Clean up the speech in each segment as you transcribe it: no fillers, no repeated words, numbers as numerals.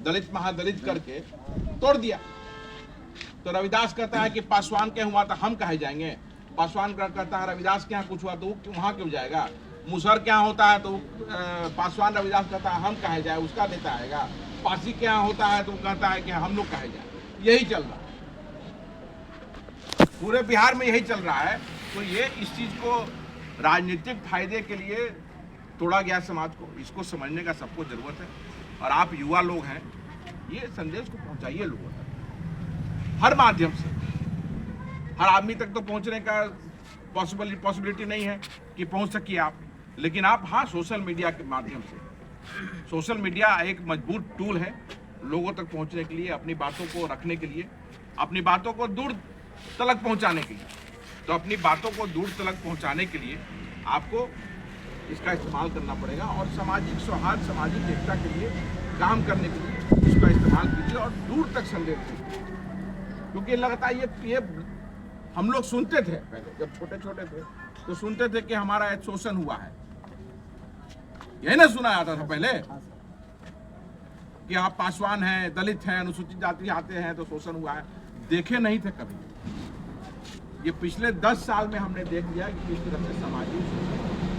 दलित महादलित करके तोड़ दिया। तो रविदास कहता है कि पासवान के हुआ तो हम कहे जाएंगे, पासवान कहता है रविदास के यहाँ कुछ हुआ तो वहाँ क्यों जाएगा, मुसहर क्या होता है तो पासवान रविदास कहता है हम कहे जाए, उसका नेता आएगा, पारसी क्या होता है तो कहता है कि हम लोग कहे जाए। यही चल रहा है पूरे बिहार में, यही चल रहा है। तो ये इस चीज को राजनीतिक फायदे के लिए तोड़ा गया समाज को, इसको समझने का सबको जरूरत है। और आप युवा लोग हैं, ये संदेश को पहुंचाइए लोगों तक हर माध्यम से। हर आदमी तक तो पहुंचने का पॉसिबिलिटी नहीं है कि पहुंच सकिए आप, लेकिन आप हाँ सोशल मीडिया के माध्यम से, सोशल मीडिया एक मजबूत टूल है लोगों तक पहुंचने के लिए, अपनी बातों को रखने के लिए, अपनी बातों को दूर तलक पहुंचाने के लिए। तो अपनी बातों को दूर तलक पहुंचाने के लिए आपको इसका इस्तेमाल करना पड़ेगा और सामाजिक सौहार्द, सामाजिक एकता के लिए काम करने के लिए इसका इस्तेमाल कीजिए और दूर तक संदेश दीजिए। क्योंकि लगातार ये हम लोग सुनते थे पहले, जब छोटे छोटे थे तो सुनते थे कि हमारा शोषण हुआ है, यही ना सुना जाता था पहले कि आप पासवान हैं, दलित हैं, अनुसूचित जाति आते हैं तो शोषण हुआ है। देखे नहीं थे कभी। ये पिछले 10 साल में हमने देख लिया कि किस तरह से सामाजिक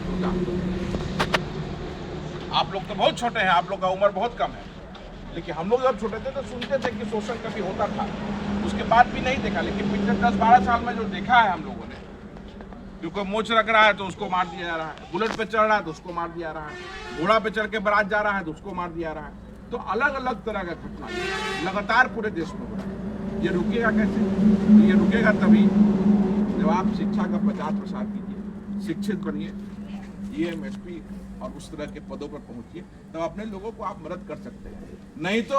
होता। आप लोग तो बहुत छोटे हैं, आप लोग का उम्र बहुत कम है, लेकिन हम लोग जब छोटे थे तो सुनते थे कि शोषण कभी होता था, उसके बाद भी नहीं देखा। लेकिन पिछले 10-12 साल में जो देखा है हम लोगों ने, क्योंकि मोच रख रहा है तो उसको मार दिया जा रहा है, बुलेट पे चढ़ रहा है तो उसको मार दिया जा रहा है, घोड़ा पे चढ़ के बारात जा रहा है तो उसको मार दिया जा रहा है। तो अलग अलग तरह का घटना लगातार पूरे देश में हो रहा है। ये रुकेगा कैसे? तो ये रुकेगा तभी जब आप शिक्षा का प्रचार प्रसार कीजिए, शिक्षित बनिए, DM, SP और उस तरह के पदों पर पहुंचिए, तब अपने लोगों को आप मदद कर सकते हैं। नहीं तो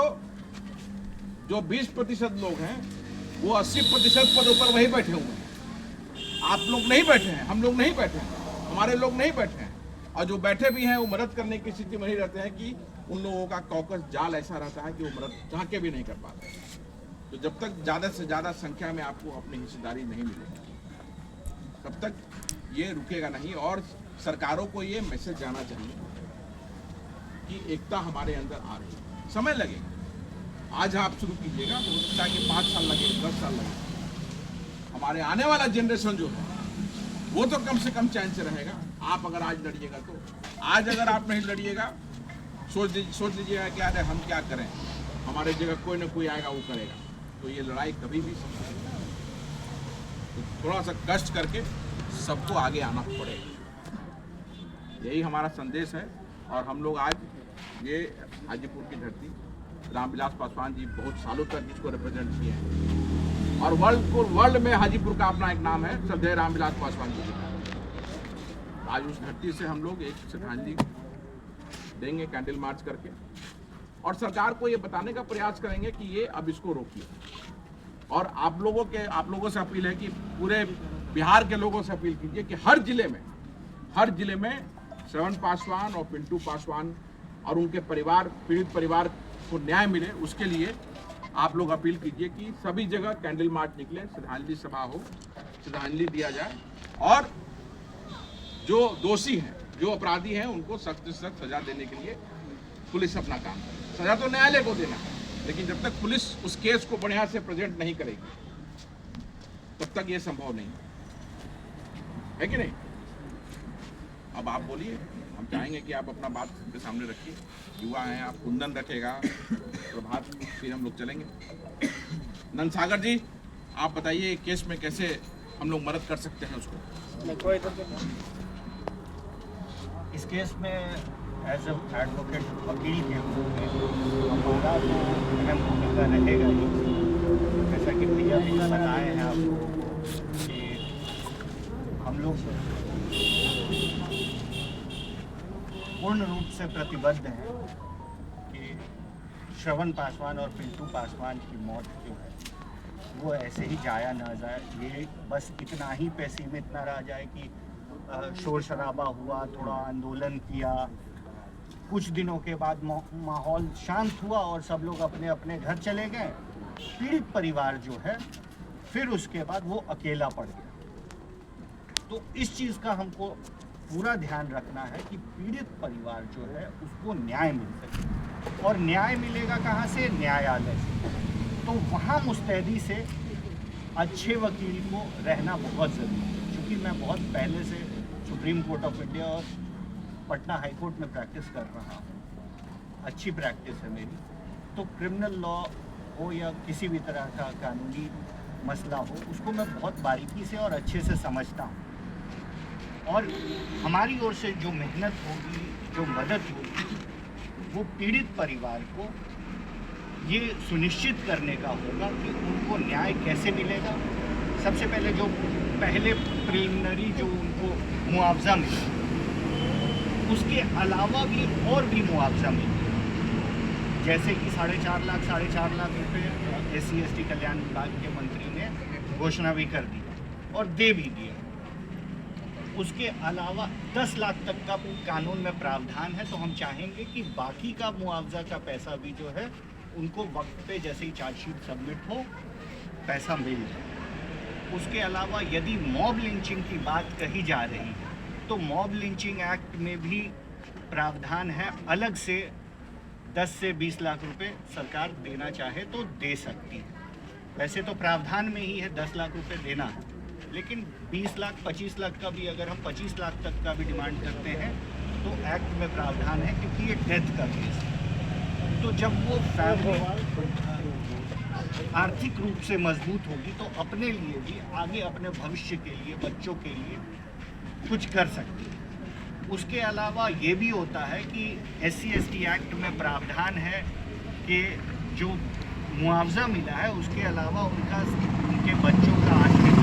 जो 20% लोग हैं वो 80% पदों पर वही बैठे हुए हैं। आप लोग नहीं बैठे हैं, हम लोग नहीं बैठे हैं, हमारे लोग नहीं बैठे हैं। और जो बैठे भी हैं वो मदद करने की स्थिति में नहीं रहते हैं कि उन लोगों का कॉकस जाल ऐसा रहता है कि वो मदद चाह के भी नहीं कर पाते। तो जब तक ज़्यादा से ज़्यादा संख्या में आपको अपनी हिस्सेदारी नहीं मिलेगी तब तक ये रुकेगा नहीं। और सरकारों को ये मैसेज जाना चाहिए कि एकता हमारे अंदर आ रही है। समय लगेगा, आज आप शुरू कीजिएगा तो हो सकता है कि 5 साल लगे, 10 साल लगे। हमारे आने वाला जनरेशन जो है वो तो कम से कम चैन से रहेगा। आप अगर आज लड़िएगा तो, आज अगर आप नहीं लड़िएगा सोच लीजिएगा कि अरे हम क्या करें, हमारे जगह कोई ना कोई आएगा वो करेगा, तो ये लड़ाई कभी भी संभव नहीं। तो थोड़ा सा कष्ट करके सबको आगे आना पड़ेगा, यही हमारा संदेश है। और हम लोग आज ये हाजीपुर की धरती, रामविलास पासवान जी बहुत सालों तक इसको रिप्रेजेंट किए हैं और वर्ल्ड में हाजीपुर का अपना एक नाम है, श्रद्धेय रामविलास पासवान जी का। आज उस धरती से हम लोग एक श्रद्धांजलि देंगे कैंडल मार्च करके, और सरकार को ये बताने का प्रयास करेंगे कि ये अब इसको रोकिए। और आप लोगों से अपील है कि पूरे बिहार के लोगों से अपील कीजिए कि हर जिले में श्रवण पासवान और पिंटू पासवान और उनके परिवार, पीड़ित परिवार को न्याय मिले, उसके लिए आप लोग अपील कीजिए कि सभी जगह कैंडल मार्च निकले, श्रद्धांजलि सभा हो, श्रद्धांजलि दिया जाए और जो दोषी हैं, जो अपराधी हैं, उनको सख्त से सख्त सजा देने के लिए पुलिस अपना काम करे। सजा तो न्यायालय को देना है, लेकिन जब तक पुलिस उस केस को बढ़िया से प्रेजेंट नहीं करेगी तब तक ये संभव नहीं है कि नहीं। अब आप बोलिए, हम चाहेंगे कि आप अपना बात के सामने रखिए। युवा हैं आप, कुंदन रखेगा, प्रभात, फिर हम लोग चलेंगे। नंदसागर जी, आप बताइए केस में कैसे हम लोग मदद कर सकते हैं उसको। इस केस में एज एडवोकेट, वकील के रूप में हमारा तो अहम भूमिका रहेगा ही। जैसा कि भैया भी बताए हैं आपको कि हम लोग पूर्ण रूप से प्रतिबद्ध हैं कि श्रवण पासवान और पिंटू पासवान की मौत जो है वो ऐसे ही जाया ना जाए। ये बस इतना ही पैसे में इतना रह जाए कि शोर शराबा हुआ, थोड़ा आंदोलन किया, कुछ दिनों के बाद माहौल शांत हुआ और सब लोग अपने अपने घर चले गए। पीड़ित परिवार जो है फिर उसके बाद वो अकेला पड़ गया। तो इस चीज़ का हमको पूरा ध्यान रखना है कि पीड़ित परिवार जो है उसको न्याय मिल सके। और न्याय मिलेगा कहाँ से? न्यायालय से। तो वहाँ मुस्तैदी से अच्छे वकील को रहना बहुत ज़रूरी है। क्योंकि मैं बहुत पहले से सुप्रीम कोर्ट ऑफ इंडिया और पटना हाई कोर्ट में प्रैक्टिस कर रहा हूँ, अच्छी प्रैक्टिस है मेरी। तो क्रिमिनल लॉ हो या किसी भी तरह का कानूनी मसला हो, उसको मैं बहुत बारीकी से और अच्छे से समझता हूँ। और हमारी ओर से जो मेहनत होगी, जो मदद होगी, वो पीड़ित परिवार को ये सुनिश्चित करने का होगा कि उनको न्याय कैसे मिलेगा। सबसे पहले जो पहले प्रिलिमिनरी जो उनको मुआवजा मिले, उसके अलावा भी और भी मुआवजा मिले, जैसे कि 4.5 लाख रुपए SC ST कल्याण विभाग के मंत्री ने घोषणा भी कर दी और दे भी दिया। उसके अलावा 10 लाख तक का कानून में प्रावधान है। तो हम चाहेंगे कि बाकी का मुआवजा का पैसा भी जो है उनको वक्त पे जैसे ही चार्जशीट सबमिट हो पैसा मिल जाए। उसके अलावा यदि मॉब लिंचिंग की बात कही जा रही है तो मॉब लिंचिंग एक्ट में भी प्रावधान है, अलग से 10 से 20 लाख रुपए सरकार देना चाहे तो दे सकती है। वैसे तो प्रावधान में ही है 10 लाख रुपए देना, लेकिन 20 लाख 25 लाख का भी अगर हम 25 लाख तक का भी डिमांड करते हैं तो एक्ट में प्रावधान है, क्योंकि ये डेथ का केस है। तो जब वो फैमिली आर्थिक रूप से मजबूत होगी तो अपने लिए भी, आगे अपने भविष्य के लिए, बच्चों के लिए कुछ कर सकती है। उसके अलावा ये भी होता है कि SC ST एक्ट में प्रावधान है कि जो मुआवजा मिला है उसके अलावा उनके बच्चों का आश्रित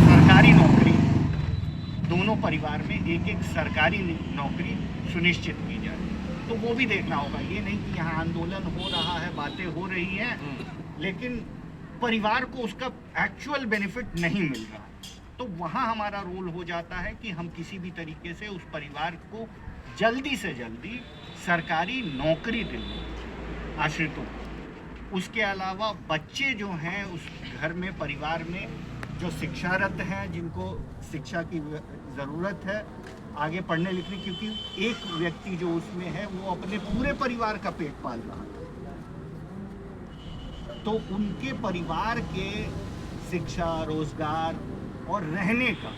सरकारी नौकरी, दोनों परिवार में एक सरकारी नौकरी सुनिश्चित की जाए। तो वो भी देखना होगा। ये नहीं कि यहाँ आंदोलन हो रहा है, बातें हो रही हैं, लेकिन परिवार को उसका एक्चुअल बेनिफिट नहीं मिल रहा। तो वहाँ हमारा रोल हो जाता है कि हम किसी भी तरीके से उस परिवार को जल्दी से जल्दी सरकारी नौकरी दिलवाएं आश्रितों को। उसके अलावा बच्चे जो हैं उस घर में, परिवार में जो शिक्षारत हैं, जिनको शिक्षा की ज़रूरत है आगे पढ़ने लिखने, क्योंकि एक व्यक्ति जो उसमें है वो अपने पूरे परिवार का पेट पाल रहा है, तो उनके परिवार के शिक्षा, रोजगार और रहने का